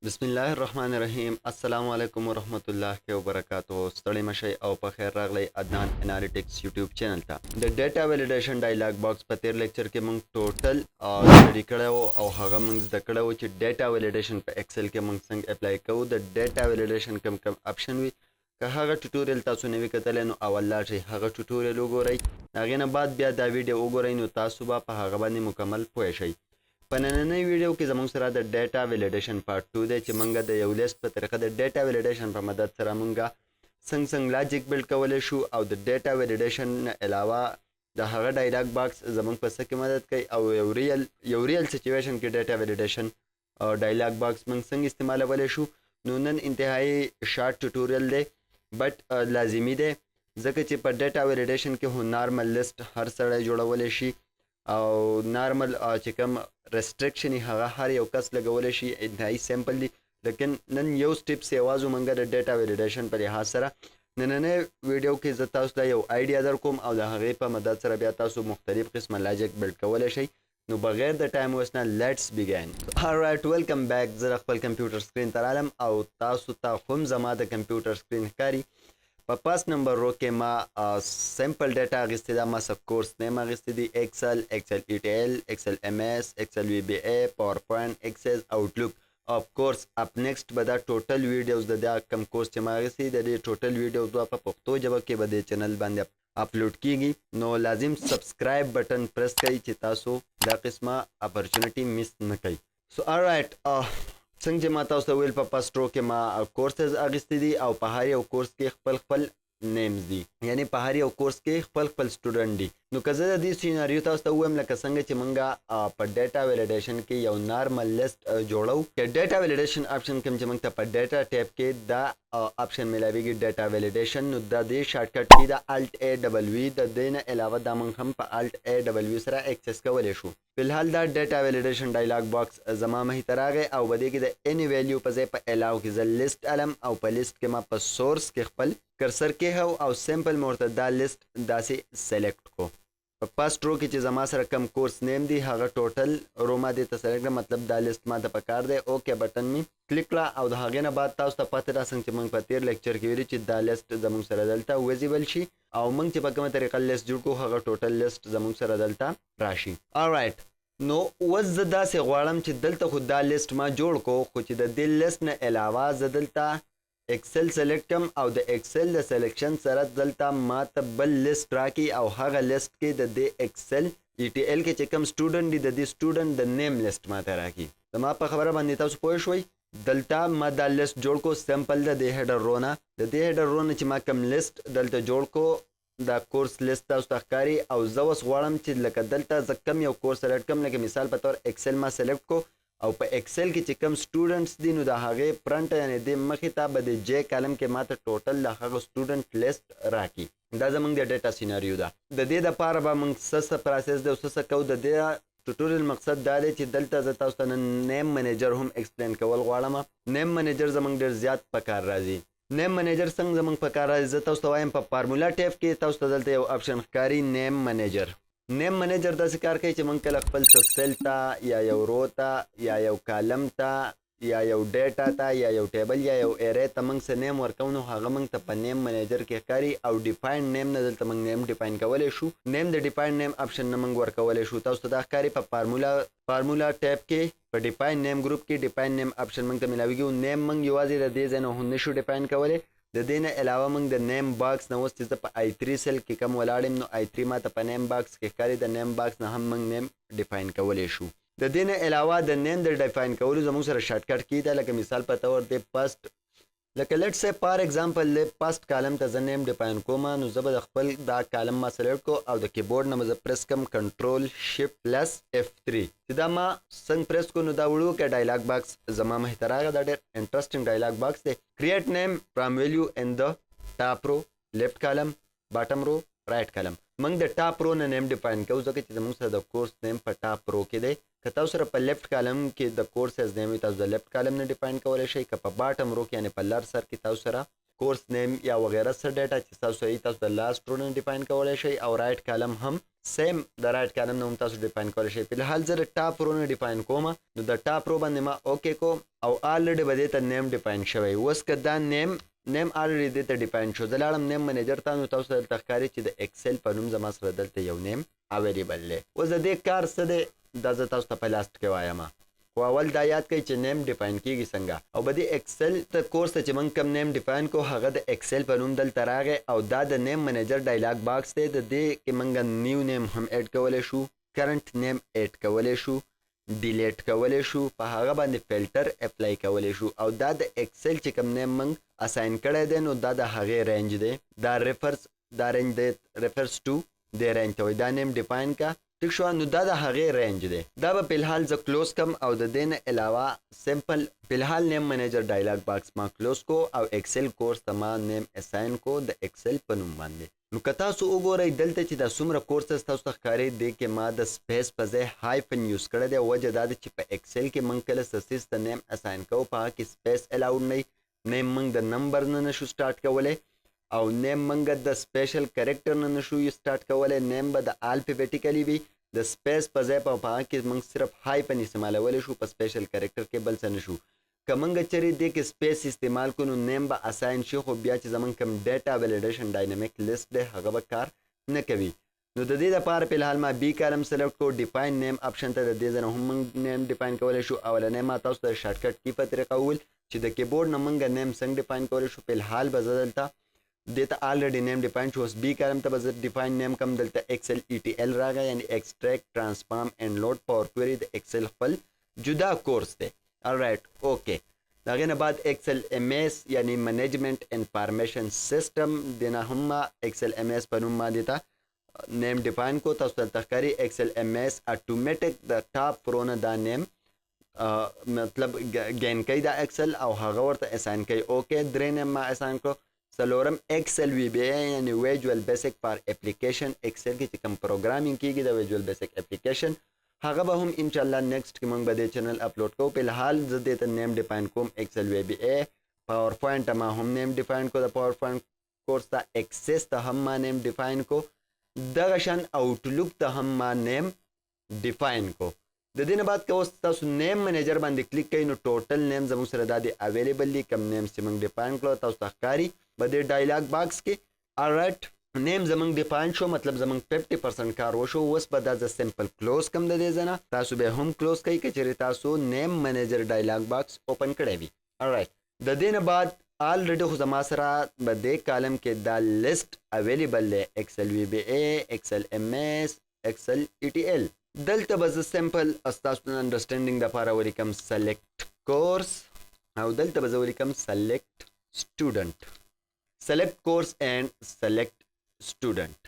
बिस्मिल्लाहिर्रहमानिर्रहीम अस्सलाम वालेकुम वरहमतुल्लाहि वबरकातुहू ستړي مشي او په خیر راغلی عدنان انالیټکس یوټیوب چینل ته د ډیټا ویلیډیشن ډایلاګ باکس په تیر لیکچر کې موږ ټوټل سټډي کړو او هغه موږ زده کړو چې ډیټا ویلیډیشن په ایکسل کې موږ څنګه اپلای کوو د ډیټا ویلیډیشن کم اپشن وي که هغه ټوټوریل تاسو نه وی کتلی نو اول لاړ شئ هغه ټوټوریل وګورئ هغې نه بعد بیا دا ویډیو وګورئ نو تاسو به په هغه باندې مکمل پوه شئ په نننۍ ویډیو کې زموږ سره د ډیټا ویلیډیشن پارت 2 دی چې موږ د یو لیست په طریقه د ډیټا ویلیډیشن په مدد سره موږ څنګه لاجیک بلډ کولی شو او د ډیټا ویلیډیشن نه علاوه د هغه ډایلاګ باکس زموږ په څه کې مدد کوي او یو ریل سچویشن کې ډیټا ویلیډیشن ډایلاګ باکس موږ څنګه استعمالولی شو نو نن انتهایی شارټ ټوټوریل دی بټ لازمي دی ځکه چې په ډیټا ویلیډیشن کې هو نارمل لیست هر سړی جوړولی شي او نارمل چې کوم ریسټریکشن هغه هر یو کس لګولی شي انتهایی سیمپل دي لیکن نن یو سټیپس یوازې موږ د ډیټا ویلیډیشن په لحاظ سره نننۍ ویډیو کې زه تاسو ته یو آیډیا در کوم او د هغې په مدد سره بیا تاسو مختلف قسمه لاجیک بلډ کولی شئ نو بغیر د ټایم ویسټ نه لیټس بیګین alright ویلکم بیک زه خپل کمپیوټر سکرین ته رالم او تاسو ته هم زما د کمپیوټر سکرین ښکاري په پاس نمبر رو کې ما سیمپل ډیټا اخیستې ده ما سب کورس نیم اخیستې دي ایکسل ای ټی ایل ایکسل ایم ایس ایکسل وی بی ای پاور پوینټ ایکسس آوټلوک اف کورس اپ نیکسټ به دا ټوټل ویډیوز د دا کم کورس چې ما اخیستې د دې ټوټل ویډیوز به په پښتو ژبه کې به د چینل باندې اپلوډ کیږي نو لازم سبسکرایب بٹن پریس کړئ چې تاسو دا قسمه اپورچونټي مس نه کړئ سو alright څنګه چې ما تاسو ته ویل په فرست رو کې ما کورسز اخیستي دي او په هر یو کورس کې خپل نیمز دي یعنی په هر یو کورس کې خپل سټوډنټ دي نو که زه د دې سیناریو تاسو ته ووایم لکه څنګه چې موږ په ډیټا ویلیډیشن کې یو نارمل لیست جوړو چې ډیټا ویلیډیشن آپشن کوم چې موږ ته په ډیټا ټیب کې دا آپشن ملاویږي ډیټا ویلیډیشن نو د دې شارټکټ کې دا الټ ای ډبل وی د دې نه علاوه دا موږ هم په الټ ای ډبل وی سره اکسس کولی شو فلحال دا ډیټا ویلیډیشن ډایلاګ باکس زما مخې ته راغی او په دې کې د اني ویلیو په ځای په الاو کې زه لیست علم او په لیست کې ما په سورس کې خپل کرسر کې هو او سیمپل مورته دا لیست داسې سلیکټ کو په فرست رو کې چې زما سره کم کورس نیم دی هغه ټوټل رو ما دې ته سلیکټ مطلب دا لیست ما ته پکار دی اوکې بټن می کلیک کړه او د هغې نه بعد تاسو ته پته ده څنګه چې موږ په تیر لیکچر کې ویلي چې دا لیست زموږ سره دلته ویزیبل شي او موږ چې په کومه طریقه لیست جوړ کړو هغه ټوټل لیست زموږ سره دلته راشي alright نو اوس زه داسې غواړم چې دلته خو دا لیست ما جوړ کو خو چې د دې لیست نه علاوه زه دلته ایکسل سلیکټ کم او د ایکسل د سلیکشن سره دلته ما ته بل لیست راکړي او هغه لیست کې د دې ایکسل ای ټی ایل کې چې کوم سټوډنټ دي د دې سټوډنټ د نیم لیست ما ته راکړي زما په خبره باندې تاسو پوه شوئ دلته ما دا لیست جوړ کو سیمپل د دې هیډر رو نه د دې هیډر رو نه چې ما کوم لیست دلته جوړ کو دا کورس لیست تاسو ته ښکاري او زه اوس غواړم چې لکه دلته زه کم یو کورس سلیکټ کم لکه مثال په تور ایکسل ما سلیکټ کو او په ایکسل کې چې کم سټوډنټس دي نو د هغې فرنټ یعنې د مخې ته به د جے کالم کې ماته ټوټل د هغه سټوډنټ لیست راکړي دا زموږ د ډیټا سیناریو ده د دې دپاره به موږ څه پروسس دی او څه کوو د دې ټوټوریل مقصد دا دی چې دلته زه تاسو ته نیم منیجر هم ایکسپلین کول غواړم نیم منیجر زموږ ډېر زیات په کار راځي نیم منیجر څنګه زموږ په کار راځي زه تاسو ته وایم په فارمولا ټیب کې تاسو ته دلته یو آپشن ښکاري نیم منیجر داسې کار کوي چې موږ کله خپل سیل ته یا یو رو ته یا یو کالم ته یا یو ډیټا ته یا یو ټیبل یا یو ایرې ته موږ څه نیم ورکوو نو هغه موږ ته په نیم منیجر کې ښکاري او ډیفاینډ نیم نه دلته موږ نیم ډیفاین کولی شو نیم د ډیفاینډ نیم آپشن نه موږ ورکولی شو تاسو ته دا ښکاري په فارمولا ټیب کې په ډیفاین نیم ګروپ کې ډیفاین نیم آپشن موږ ته میلاویږي نیم موږ یوازې د دې ځای نه هم نشو ډیفاین کولی د دې نه علاوه موږ د نیم باکس نه اوس چې زه په آی 3 سیل کې کم ولاړ یم نو آی 3 ماته په نیم باکس کې ښکاري د نیم باکس نه هم موږ نیم ډیفاین کولی شو د دې نه علاوه د نیم د ډیفاین کولو زموږ سره شارټکټ کی ده لکه مثال په طور د فرست لکه لیټس سے فار ایگزامپل د فرست کالم ته زه نیم ډیفاین کوم نو زه به د خپل دا کالم ما سلیکټ کو او د کیبورډ نه به زه پریس کم کنټرول شفټ پلس F3 چې دا ما څنګه پریس کو نو دا وړوکی ډایلاګ باکس زما مخې ته راغی دا ډېر انټرسټینګ ډایلاګ باکس دی کریټ نیم فرام ویلیو ان د ټاپ رو لیفټ کالم باټم رو رائټ کالم موږ د ټاپ رو نه نیم ډیفاین کوو ځکه چې زموږ سره د کورس نیم په ټاپ رو کې دی که تاسو سره په لیفټ کالم کې د کورسز نیم وي تاسو د لیفټ کالم نه ډیفاین کولی شئ که په باټم رو کې یعنې په لر سر کې تاسو سره کورس نیم یا وغیره څه ډیټا چې تاسو یې تاسو د لاست رو نه ډیفاین کولی شئ او رائټ کالم هم سیم د رائټ کالم نه هم تاسو ډیفاین کولی شئ. په الحال زه د ټاپ رو نه ډیفاین کوم، نو د ټاپ رو باندې ما اوکې کوم او آلریډي به دې ته نیم ډیفاین شوی. اوس که دا نیم آلریډي دې ته ډیفاین شو، زه لاړم نیم منیجر ته، نو تاسو ته دلته ښکاري چې د ایکسل په نوم زما سره دلته یو نیم اویلیبل دی. اوس د دې کار څه دی دا زه تاسو ته په لاست کې وایم، خو اول دا یاد کړئ چې نیم ډیفاین کیږي څنګه. او به دې ایکسل ته کورس ته چې موږ کوم نیم ډیفاین کو هغه د ایکسل په نوم دلته راغی او دا د نیم منیجر ډایلاګ باکس دی. د دې کې موږ نیو نیم هم ایډ کولی شو، کرنٹ نیم ایډ کولی شو، ډیلیټ کولی شو، په هغه باندې فلټر اپلای کولی شو. او دا د ایکسل چې کوم نیم موږ اساین کړی دی نو دا د هغې رینج دی. دا رینج دی ریفرز ټو دې رینج ته وایي. دا نیم ډیفاین کا ٹھیک شو، نو دا د هغې رینج دی. دا به په الحال زه کلوز کم او د دې نه علاوه سمپل په الحال نیم منیجر ډایلاګ باکس ما کلوز کو او ایکسل کورس ته ما نیم اساین کو د ایکسل په نوم باندې. نو که تاسو وګورئ دلته چې دا څومره کورسز تاسو ته ښکاري دی کې ما د سپیس په ځای هایفن یوز کړی دی. وجه دا ده چې په ایکسل کې موږ کله څه څیز ته نیم اساین کوو په هغه کې سپیس الاؤډ نه وي. نیم موږ د نمبر نه نشو سټارټ کولی او نیم موږ د سپیشل کریکټر نه نشو سټارټ کولی. نیم به د الفابیټیکلی وي، د سپیس په ځای په هغه کې موږ صرف هایفن استعمالولی شو، په سپیشل کریکټر کې بل څه نشو. که موږ چېرې دې کې سپیس استعمال کړو نو نیم به اساین شي، خو بیا چې زموږ کوم ډیټا ویلیډیشن ډاینامیک لیست دی هغه به کار نه کوي. نو د دې لپاره په الحال ما بی کالم سلیکټ کړو، ډیفاین نیم آپشن ته د دې ځای نه هم موږ نیم ډیفاین کولی شو. اولنی ما تاسو ته د شارټکټ کی په طریقه وویل چې د کیبورډ نه موږ نیم څنګه ډیفاین کولی شو. په الحال به زه دلته دې ته آلریډي نیم ډیفاین شو. اوس بی کالم ته به زه ډیفاین نیم کم، دلته ایکسل ای ټي ایل راغی یعنی ایکسټریکټ ټرانسفارم اینډ لوډ پاور کویری د ایکسل خپل جدا کورس دی. الرایټ اوکې. د هغې نه بعد ایکسل ایم ایس یعنی منیجمنٹ انفارمیشن سیسټم دې نه هم ما ایکسل ایم ایس په نوم ما دې ته نیم ډیفاین کو. تاسو ته دلته ښکاري ایکسل ایم ایس اټومیټک د ټاپ فرو نه دا نیم مطلب ګین کوي دا ایکسل او هغه ورته اساین کوي. اوکې درې نیم ما اساین کړو. څلورم ایکسل وی بی اے یعنی ویژوال بیسک فار اپلیکیشن. ایکسل کې چې کوم پروګرامینګ کیږي د ویژوال بیسک اپلیکیشن هغه به هم انشاءالله نیکسټ کې موږ به دې چینل اپلوډ کوو. په الحال زه دې ته نیم ډیفاین کوم ایکسل وی بی اے. پاور پوینټ ته ما هم نیم ډیفاین کو، د پاور پوینټ کورس ته ایکسس ته هم ما نیم ډیفاین کو، دغه شان آوټلوک ته هم ما نیم ډیفاین کو. د دې نه بعد که اوس تاسو نیم منیجر باندې کلیک کوئ نو ټوټل نیم زموږ سره دا د اویلیبل دي. کم نیم چې موږ ډیفاین کړو تاسو ته ښکاري په دې ډایلاګ باکس کې. الرایټ نیم زموږ ډیفاین شو، مطلب زموږ 50% کار وشو. اوس به دا زه سمپل کلوز کم د دې ځای نه. تاسو به هم کلوز کوئ که چېرې تاسو نیم منیجر ډایلاګ باکس اوپن کړی وي. الرایټ د دې نه بعد آلریډي خو زما سره به دې کالم کې دا لیست اویلیبل دی، ایکسل وی بی اے، ایکسل ایم ایس، ایکسل ای ټي ایل. دلته به زه سمپل ستاسو د انډرسټینډینګ دپاره ولیکم سلیکټ کورس او دلته به زه ولیکم سلیکټ سټوډنټ. سلیکټ کورس اینډ سلیکټ سټوډنټ.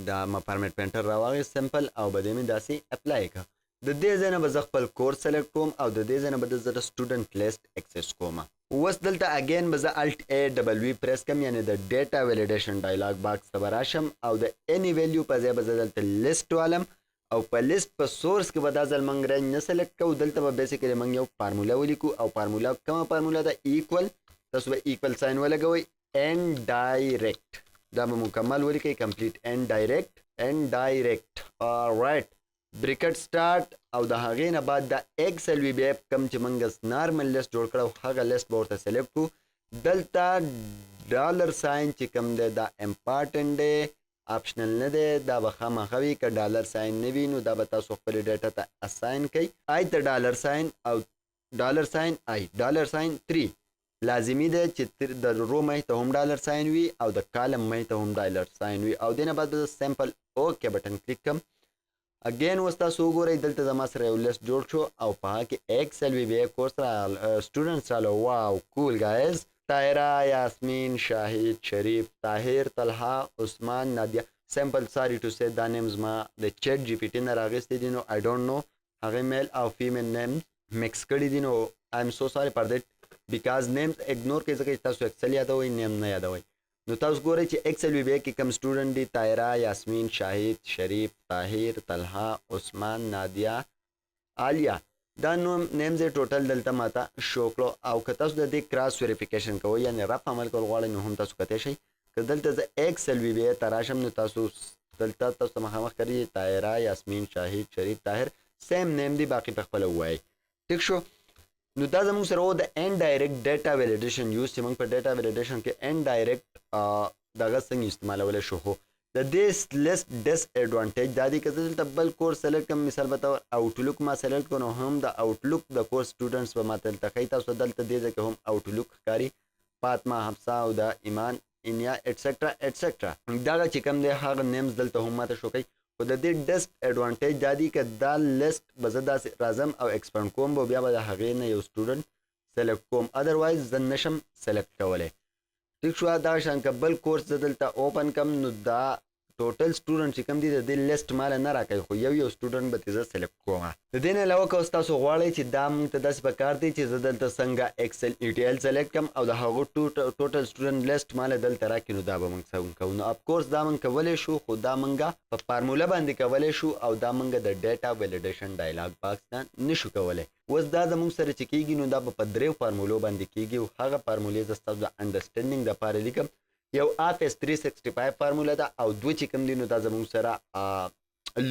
دا ما فارمیټ پینټر راواغېست سمپل او به دې مې داسې اپلای کړه. د دې ځای نه به زه خپل کورس سلیکټ کوم او د دې ځای نه به زه د سټوډنټ لیست اکسس کوم. اوس دلته اگین به زه الټ ای ډبل وی پریس کم یعنی د ډیټا ویلیډیشن ډایلاګ باکس ته به راشم او د اینی ویلیو په ځای به زه دلته لیست والم او په لیست په سورس کې به دا ځل موږ رینج نه سلیکټ کوو. دلته به بیسیکلی موږ یو فارموله ولیکو او فارموله کومه فارموله ده؟ ایکول. تاسو به ایکول ساین ولګوئ. اینډ ډایرکټ دا به مکمل ولیکئ، کمپلیټ اینډ ډایرکټ. رایټ بریکټ سټارټ او د هغې نه بعد دا ایکسل وی بی ایپ کم چې موږ نارمل لیست جوړ کړو هغه لیست به ورته سلیکټ کړو. دلته ډالر ساین چې کوم دی دا امپارټنټ دی، آپشنل نه دی. دا به خامخا وي که ډالر ساین نه وي نو دا به تاسو خپلې ډیټا ته اساین کوئ. آی ته ډالر ساین او ډالر ساین آی ډالر ساین 3 لازمي دی چې د رو مای ته هم ډالر ساین وي او د کالم مای ته هم ډالر ساین وي. او دې نه بعد به سمپل اوکې بټن کلیک کړم. اگین اوس تاسو وګورئ دلته زما سره یو لیست جوړ شو او په هغه کې ایکسل وی بی اے کورس سټوډنټس راغله. واو کول گایز. طاهره، یاسمین، شاهد، شریف، طاهر، طلحه، عثمان، نادیه. سمپل ساری ټو سی دا نیمز ما د چیټ جی پی ټي نه راغستې دي. نو آی ډونټ نو هغې میل او فیمیل نیمز مکس کړي دي. نو آی ایم سو ساری فار دیټ بیکاز نیمز اګنور کوئ ځکه چې تاسو ایکسل یادوئ نیم نه یادوئ. نو تاسو ګورئ چې ایکسل وی بی اے کې کوم سټوډنټ دي؟ طاهره، یاسمین، شاهد، شریف، طاهر، طلحه، عثمان، نادیه، عالیه. دا نوم نیمز یې ټوټل دلته ماته شو کړو. او که تاسو د دې کراس ویریفیکیشن کوئ یعنې رف عمل کول غواړئ نو هم تاسو کتی شئ. که دلته زه ایکسل وی بی ته راشم نو تاسو دلته تاسو مخامخ کړي طاهره یاسمین شاهد شریف طاهر سیم نیم دی باقي په خپل وایي ټیک شو نو دا زموږ سره و د انډایرکټ ډیټا ویلیډیشن یوز چې موږ په ډیټا ویلیډیشن کې انډایرکټ دغه څنګه استعمالولی شو خو د دې لیست ډس ایډوانټیج دا دی که زه دلته بل کورس سلیکټ کړم مثال به طور آوټلوک ما سلیکټ کړو نو هم د آوټلوک د کورس سټوډنټس به ماته دلته ښایي تاسو دلته دې ځای کې هم آوټلوک ښکاري فاطمه حفصه او د ایمان انیا ایټسټرا ایټسټرا دغه چې کوم دی هغه نیمز دلته هم ماته شو کوي خو د دې ډس ایډوانټیج دا دی که دا لیست به زه داسې راځم او ایکسپانډ کوم به بیا به د هغې نه یو سټوډنټ سلیکټ کوم ادروایز زه نشم سلیکټ کولی ټیک شو دغه شان که بل کورس زه دلته اوپن کړم نو دا ټوټل سټوډنټ چې کوم دي د دې لیست ماله نه راکوي خو یو سټوډنټ به ترې زه سلیکټ کوم د دې نه علاوه که اوس تاسو غواړئ چې دا موږ ته داسې پکار دی چې زه دلته څنګه ایکسل ای ټی ایل سلیکټ کړم او د هغو ټوټل سټوډنټ لیست ماله دلته راکړي نو دا به موږ څنګه کوو نو افکورس دا موږ کولی شو خو دا موږ په فارموله باندې کولی شو او دا موږ د ډیټا ویلیډیشن ډایلاګ باکس نه نشو کولی اوس دا زموږ سره چې کېږي نو دا به په دریو فارمولو باندې کېږي او هغه فارمولې زه ستاسو د انډرسټینډینګ دپاره لیکم یو آفیس 365 فارموله ده او دوه چې کوم دي نو دا زموږ سره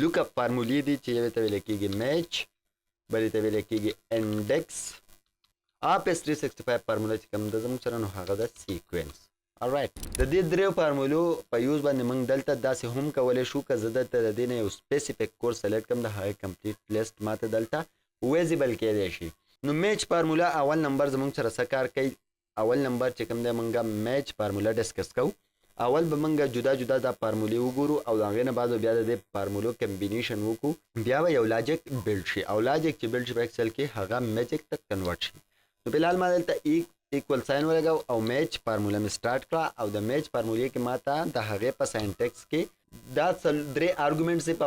لوک اپ فارمولې دي چې یوې ته ویل کېږي میچ بلې ته ویل کېږي انډیکس آفیس 365 فارموله چې کوم ده زموږ سره نو هغه ده سیکوینس alright د دې دریو فارمولو په یوز باندې موږ دلته داسې هم کولی شو که زه دلته د دې نه یو سپیسیفیک کورس سلیکټ کړم د هغې کمپلیټ لیست ماته دلته ویزیبل کیدی شي نو میچ فارموله اول نمبر زموږ سره څه کار کوي اول نمبر چې کوم دی موږ میچ فارموله ډسکس کوو اول به موږ جدا جدا دا فارمولې وګورو او د هغې نه بعد بیا د دې فارمولو کمبینیشن وکړو بیا به یو لاجک بلډ شي او لاجک چې بلډ شي په ایکسل کې هغه میجک ته کنورټ شي نو فلحال ما دلته ایکول ساین ولګو او میچ فارموله مې سټارټ کړه او د میچ فارمولې کې ماته د هغې په ساینټکس کې دا درې آرګومنټس دي په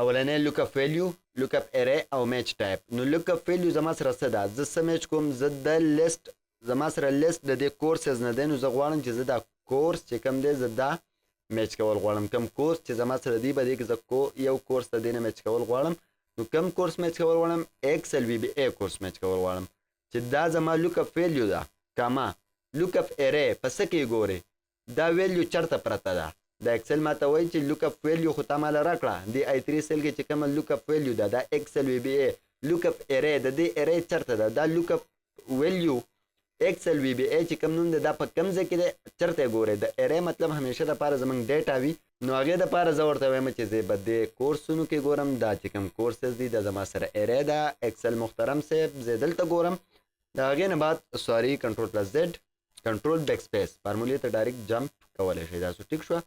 اولنی لوک اپ ویلیو لوک اپ ارے او میچ ټایپ نو لوک اپ ویلیو زما سره څه ده زه څه میچ کوم زه د لیست زما سره لیست د دې کورسز نه دی نو زه غواړم چې زه دا کورس چې کوم دی زه دا میچ کول غواړم کوم کورس چې زما سره دی به دی کې زه یو کورس د دې نه میچ کول غواړم نو کوم کورس میچ کول غواړم ایکسل وی بی ای کورس میچ کول غواړم چې دا زما لوک اپ ویلیو ده کاما لوک اپ ارے په څه کې ګورې دا ویلیو چېرته پرته ده د ایکسل ماته وایي چې لوک اپ ویلیو خو تا ماله راکړه د آی 3 سیل کې چې کومه لوک اپ ویلیو ده دا ایکسل وی بی ای لوک اپ ارے د دې ارے چېرته ده دا لوک اپ ویلیو ایکسل وی بی ای چې کوم نوم دی دا په کوم ځای کې دی چېرته ګورئ د ارے مطلب همیشه دپاره زموږ ډیټا وي نو هغې دپاره زه ورته وایم چې زه به دې کورسونو کې ګورم دا چې کوم کورسز دي دا زما سره ارے ده ایکسل محترم صاحب زه دلته ګورم د هغې نه بعد سوري کنټرول پلس زیډ کنټرول بیک سپیس فارمولې ته ډایرکټ جمپ کولی شئ دا سو ټیک شوه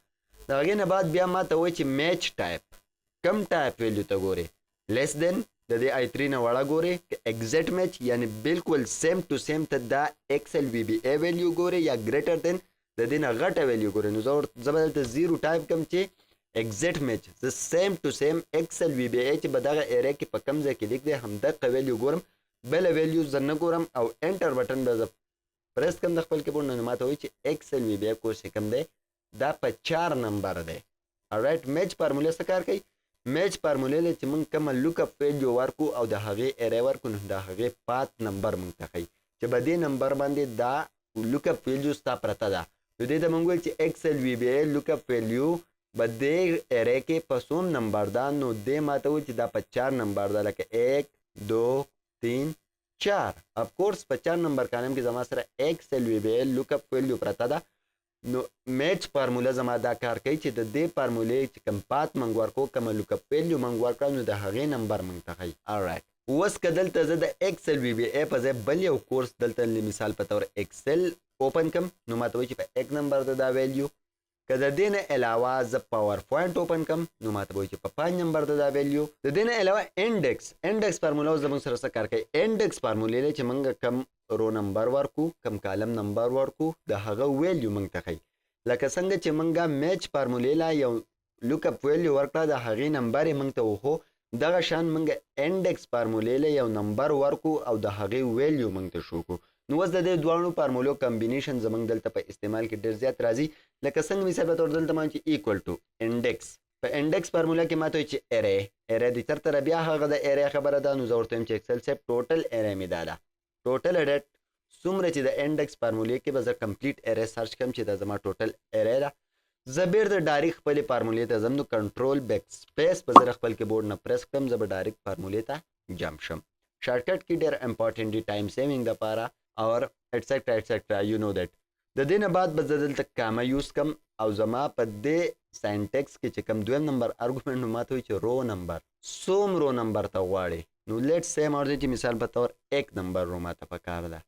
د هغې نه بعد بیا ما ته وایي چې میچ ټایپ کم ټایپ ویلیو ته ګورې لیس دین د دې آی 3 نه وړه ګورې که ایگزیکټ میچ یعنی بالکل سیم ټو سیم ته دا ایکسل وی بی ای ویلیو ګورې یا ګریټر دین د دې نه غټه ویلیو ګورې نو زه به دلته زیرو ټایپ کړم چې ایگزیکټ میچ زه سیم ټو سیم ایکسل وی بی ای چې به دغه ایریا کې په کوم ځای کې لیک دی همدغه ویلیو ګورم بله ویلیو زه نه ګورم او انټر بټن به زه پریس کړم د خپل کیبورډ نه نو ماته وایي چې ایکسل وی بی ای کورس چې کوم دی دا په 4 نمبر دی alright میچ فارمولې څه کار کوي میچ فارمولې چې موږ کومه لوک اپ ویلیو ورکو او د هغې ارے ورکو نو د هغې پات نمبر موږ ته ښایي چې په دې نمبر باندې دا لوک اپ ویلیو ستا پرته ده نو دې ته موږ ویل چې ایکسل وی بی ای لوک اپ ویلیو به دې ارے کې په څوم نمبر ده نو دې ماته ویل چې دا په 4 نمبر ده لکه 1 2 3 4 افکورس په 4 نمبر کالم کې زما سره ایکسل وی بی ای لوک اپ ویلیو پرته ده نو میچ فارموله زما دا کار کوي چې د دې فارمولې چې کوم پات موږ ورکو کومه لوک اپ ویلیو موږ ورکړو نو د هغې نمبر موږ ته ښایي alright اوس که دلته زه د ایکسل وی بی ای په ځای بل یو کورس دلته مثال په طور ایکسل اوپن کړم نو ماته وایي چې په 1 نمبر ده دا ویلیو که د دې نه علاوه زه پاور پوینټ اوپن کړم نو ماته وایي چې په 5 نمبر ده دا ویلیو د دې نه علاوه انډیکس فارموله اوس زموږ سره څه کار کوي انډیکس فارمولې دی چې موږ کم رو نمبر ورکو کم کالم نمبر ورکو د هغه ویلیو موږ ته ښایي لکه څنګه چې موږ میچ فارمولې لا یو لوک اپ ویلیو ورکړه د هغې نمبر یې موږ ته وښو دغه شان موږ انډیکس فارمولې له یو نمبر ورکو او د هغې ویلیو موږ ته شو کو نو اوس د دې دواړو فارمولو کمبینیشن زموږ دلته په استعمال کې ډېر زیات راځي لکه څنګه مثال په طور دلته ما چې ایکول ټو انډیکس په انډیکس فارموله کې ماته وایي چې ارے د چېرته بیا هغه د ارے خبره ده نو زه ورته وایم چې ایکسل صاحب ټوټل ارے مې دا ده ټوټل څومره چې د انډیکس فارمولې کې به زه کمپلیټ ارې سرچ کړم چې دا زما ټوټل ارې ده زه بیرته ډایرکټ خپلې فارمولې ته ځم نو کنټرول بیک سپیس به زه خپل کیبورډ نه پریس کړم زه به ډایرکټ فارمولې ته جمپ شم شارټکټ کې ډېر امپورټنټ دی ټایم سیوینګ دپاره اور ایټسیکټرا ایټسیکټرا یو نو دیټ د دې نه بعد به زه دلته کامه یوز کړم او زما په دې ساینټکس کې چې کوم دویم نمبر ارګومنټ نو ماته وایي چې رو نمبر څوم رو نمبر ته غواړې نو لیټ سیم اور چې مثال په طور 1 نمبر رو ماته پکار ده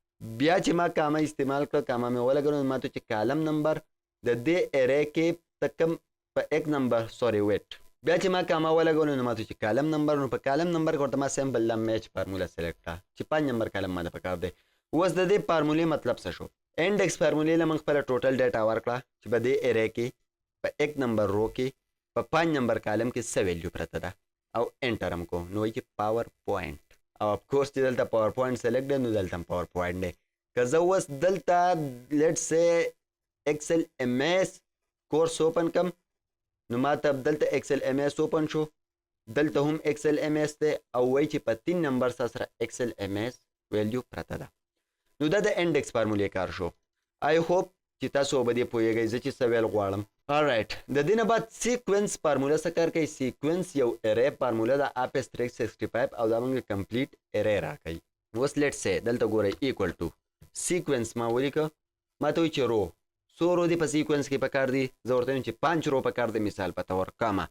بیا چې ما کامه استعمال کړه کامه مې ولګوله نو ماته چې کالم نمبر د دې ارې کې ته کوم په 1 نمبر سوري ویټ بیا چې ما کامه ولګوله نو ماته چې کالم نمبر نو په کالم نمبر کې ورته ما سیمپل لا میچ فارموله سلیکټ کړه چې 5 نمبر کالم ماته پکار دی اوس د دې فارمولې مطلب څه شو انډیکس فارمولې له موږ خپله ټوټل ډیټا ورکړه چې په دې ارې کې په 1 نمبر رو کې په 5 نمبر کالم کې څه ویلیو پرته ده او انټر هم کو نو وایي چې پاور پوینټ او افکورس چې دلته پاور پوینټ سلیکټ دی نو دلته هم پاور پوینټ دی که زه اوس دلته لیټ سه ایکسل ایم ایس کورس اوپن کم نو ماته دلته ایکسل ایم ایس اوپن شو دلته هم ایکسل ایم ایس دی او وایي چې په 3 نمبر سره ایکسل ایم ایس ویلیو پرته ده نو دا د انډیکس فارمولې کار شو آی هوپ چې تاسو به دې پوهیږئ زه چې څه ویل غواړم alright د دې نه بعد سیکوینس فارموله څه کار کوي سیکوینس یو ارې فارموله ده اپس 365 او دا موږ کمپلیټ ارې راکوي اوس لیټ سه دلته ګورئ ایکوال ټو سیکوینس ما ولیکه ماته وایي چې رو څو رو دي په سیکوینس کې پکار دي زه ورته وایم چې 5 رو پکار دي مثال په طور کامه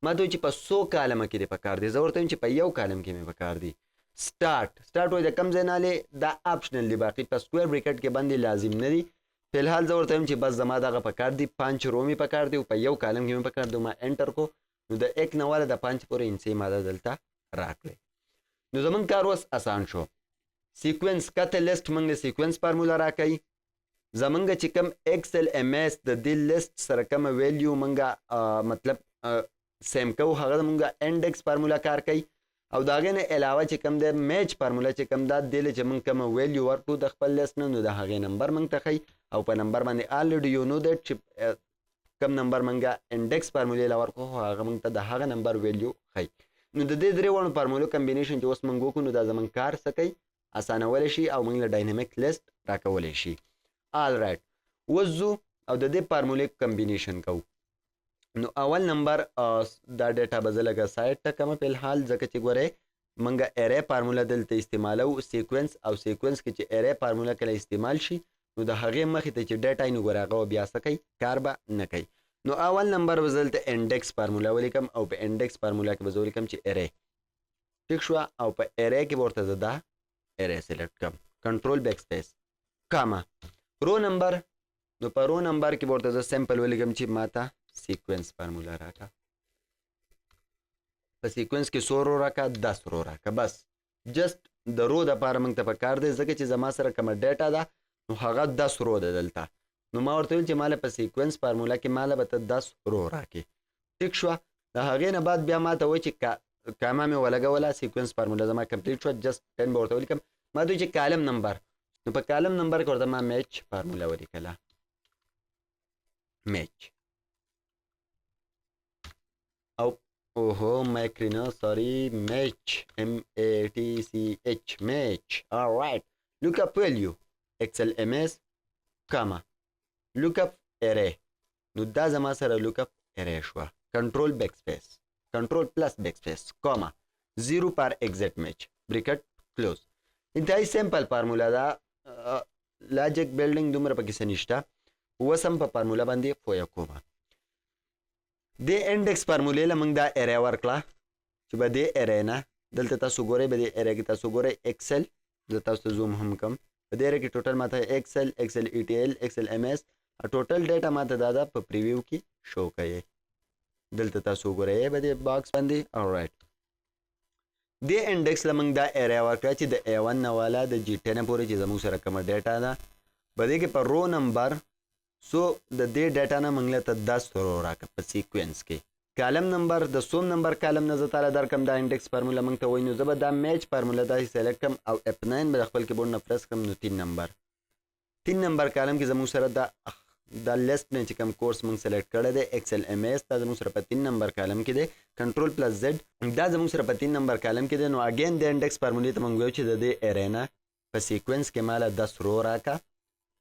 ماته وایي چې په 100 کالمه کې دي پکار دي زه ورته وایم چې په یو کالم کې مې پکار دي سٹارټ وایي د کم ځای نه دا آپشنل دی باقي په سکویر بریکټ کې باندې لازم نه دي فلحال زه ورته وایم چې بس زما دغه پکار دي 5 رو مې پکار دي او په یو کالم کې مې پکار دي ما انټر کو نو د 1 نه والا د 5 پورې انسي ماده دلته راکړې نو زمونږ کار اوس اسان شو سیکوینس کته لیست موږ د سیکوینس فارموله راکوي زمونږ چې کوم ایکسل ایم ایس د دې لیست سره کومه ویلیو موږ مطلب سیم کو هغه موږ انډیکس فارموله کار کوي او د هغې نه علاوه چې کوم د میچ فارموله چې کوم دا دی چې موږ کومه ویلیو ورکړو د خپل لیست نه نو د هغې نمبر موږ ته ښیي او په نمبر باندې الریډي یو نو دیټ چې کوم نمبر موږ انډیکس فارمولې له ورکړو هغه موږ ته د هغه نمبر ویلیو ښیي نو د دې درې وړو فارمولو کمبینیشن چې اوس موږ وکړو نو دا زموږ کار څه کوي اسانولی شي او موږ له ډاینامیک لیست راکولی شي آلرایټ اوس ځو او د دې فارمولې کمبینیشن کوو نو اول نمبر دا ډیټا به زه لږه سایډ ته کړم فلحال ځکه چې ګورئ موږ ارې فارموله دلته استعمالو سیکوینس او سیکوینس کې چې ارې فارموله کله استعمال شي نو د هغې مخې ته چې ډیټا نو ګورئ هغه بیا څه کوي کار به نه کوي نو اول نمبر به زه دلته انډیکس فارموله ولیکم او په انډیکس فارموله کې به زه ولیکم چې ارې ټیک شوه او په ارې کې به ورته زه دا ارې سلیکټ کړم کنټرول بیک سپیس کاما رو نمبر نو په رو نمبر کې به ورته زه سمپل ولیکم چې ماته سیکوینس فارموله راکړه په سیکوینس کې 100 رو راکړه 10 رو راکړه بس جست د رو دپاره موږ ته پکار دی ځکه چې زما سره کومه ډیټا ده نو هغه 10 رو ده دلته نو ما ورته ویل چې ماله په سیکوینس فارموله کې ماله به ته 10 رو راکړې ټیک شوه د هغې نه بعد بیا ماته وایي چې کامه مې ولګوله سیکوینس فارموله زما کمپلیټ شوه جست 10 به ورته ولیکم ما ته وایي چې کالم نمبر نو په کالم نمبر کې ورته ما میچ فارموله ولیکله میچ او اوهو مایکرینو سوري میچ MATCH میچ alright look up value excel ms comma look up array نو دا زما سره look up array شوه control backspace control plus backspace comma 0 پر exit match bracket close انتهایی سیمپل فارموله ده لاجیک بیلډینګ دومره پکې څه نشته اوس هم په فارموله باندې پوه کومه د انډیکس فارمولې له موږ دا ارې ورکړه چې به دې ارې نه دلته تاسو ګورئ به دې ارې کې تاسو ګورئ ایکسل زه تاسو ته زوم هم کم په دې ارې کې ټوټل ماته ایکسل ETL ایکسل MS ټوټل ډیټا ماته دا په پریویو کې شو کوي دلته تاسو ګورئ به دې باکس باندې alright د انډیکس له موږ دا ارې ورکړه چې د A1 نه والا د G10 پورې چې زموږ سره کومه ډیټا ده به دې کې په رو نمبر سو د دې ډیټا نه موږ ته 10 رو راکړه په سیکوینس کې کالم نمبر د سوم نمبر کالم نه زه تاله درکړم دا انډیکس فارموله موږ ته وایي نو زه به دا میچ فارموله داسې سلیکټ کړم او F9 به د خپل کیبورډ نه پرس کړم نو 3 نمبر کالم کې زموږ سره دا لیست نه چې کوم کورس موږ سلیکټ کړی دی ایکسل MS دا زموږ سره په 3 نمبر کالم کې دی کنټرول پلس Z دا زموږ سره په 3 نمبر کالم کې دی نو اگین د انډیکس فارمولې ته موږ وایو چې د دې ارې نه په سیکوینس کې مالا 10 رو راکا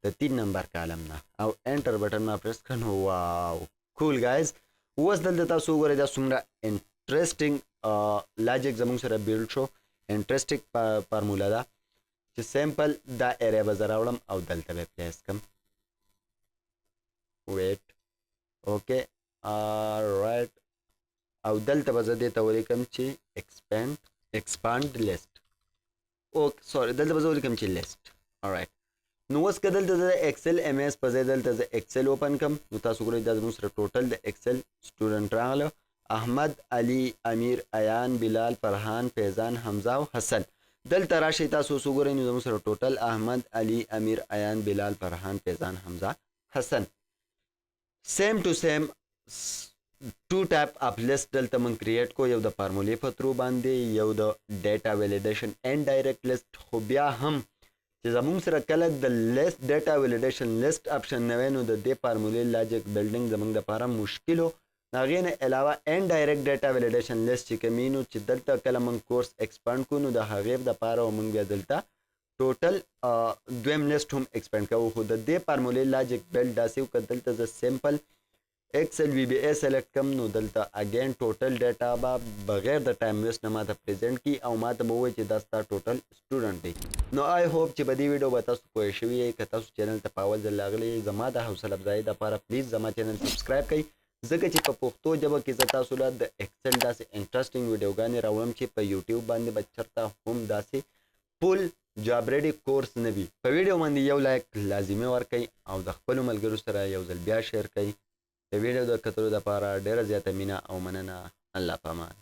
د 3 نمبر کالم نه او انټر بټن ما پریس کړو. واو کول ګایز. اوس دلته تاسو وګورئ دا څومره انټرېسټینګ لاجیک زموږ سره بیلډ شو. انټرېسټینګ فارمولا ده چې سیمپل دا ایریا به زه راوړم او دلته به پلیس کړم. ویټ اوکې رایټ او دلته به زه دې ته ولیکم چې expand list. اوکې سوري دلته به زه ولیکم چې list. alright نو اوس که دلته د ایکسل ایم ایس په ځای دلته زه ایکسل اوپن کړم نو تاسو ګورئ دا زموږ سره ټوټل د ایکسل سټوډنټ راغله. احمد، علي، امیر، ایان، بلال، فرحان، فیضان، حمزه او حسن. دلته راشئ تاسو اوس وګورئ نو زموږ سره ټوټل احمد، علي، امیر، ایان، بلال، فرحان، فیضان، حمزه، حسن. سیم ټو سیم ټو ټایپ اف لیست دلته من کریټ کو، یو د فارمولې په ترو باندې، یو د ډیټا ویلیډیشن اینډ ډایرکټ لیست. خو بیا هم چې زموږ سره کله د لیست ډیټا ویلیډیشن لیست اپشن نه وی نو د دې فارمولې لاجیک بلډینګ زموږ دپاره مشکل و. د هغې نه علاوه اینډ ډایرکټ ډیټا ویلیډیشن لیست چې کوم نو چې دلته کله موږ کورس ایکسپانډ کړو نو د هغې دپاره موږ بیا دلته ټوټل دویم لیست هم ایکسپینډ کوو. خو د دې فارمولې لاجیک بلډ داسې و که دلته زه سیمپل ایکسل وی بی اے سلیکټ کم نو دلته اگین ټوټل ډیټا به بغیر د ټایم ویسټ نه ماته پریزنټ کی او ماته به ووایي چې دا ستا ټوټل سټوډنټ دی. نو آی هوپ چې په دې ویډیو به تاسو پوه شوي یئ. که تاسو چینل ته په اول ځل راغلي زما د حوصله افزایۍ دپاره پلیز زما چینل سبسکرایب کړئ ځکه چې په پښتو ژبه کې زه تاسو له د ایکسل داسې انټرسټینګ ویډیوګانې راوړم چې په یوټیوب باندې به چېرته هم داسې فل جاب ریډي کورس نه وي. په ویډیو باندې یو لایک لازمي ورکئ او د خپلو ملګرو سره یو ځل بیا شیر کړئ. د ویډیو د کتلو دپاره ډېره زیاته مینه او مننه. الله پامان.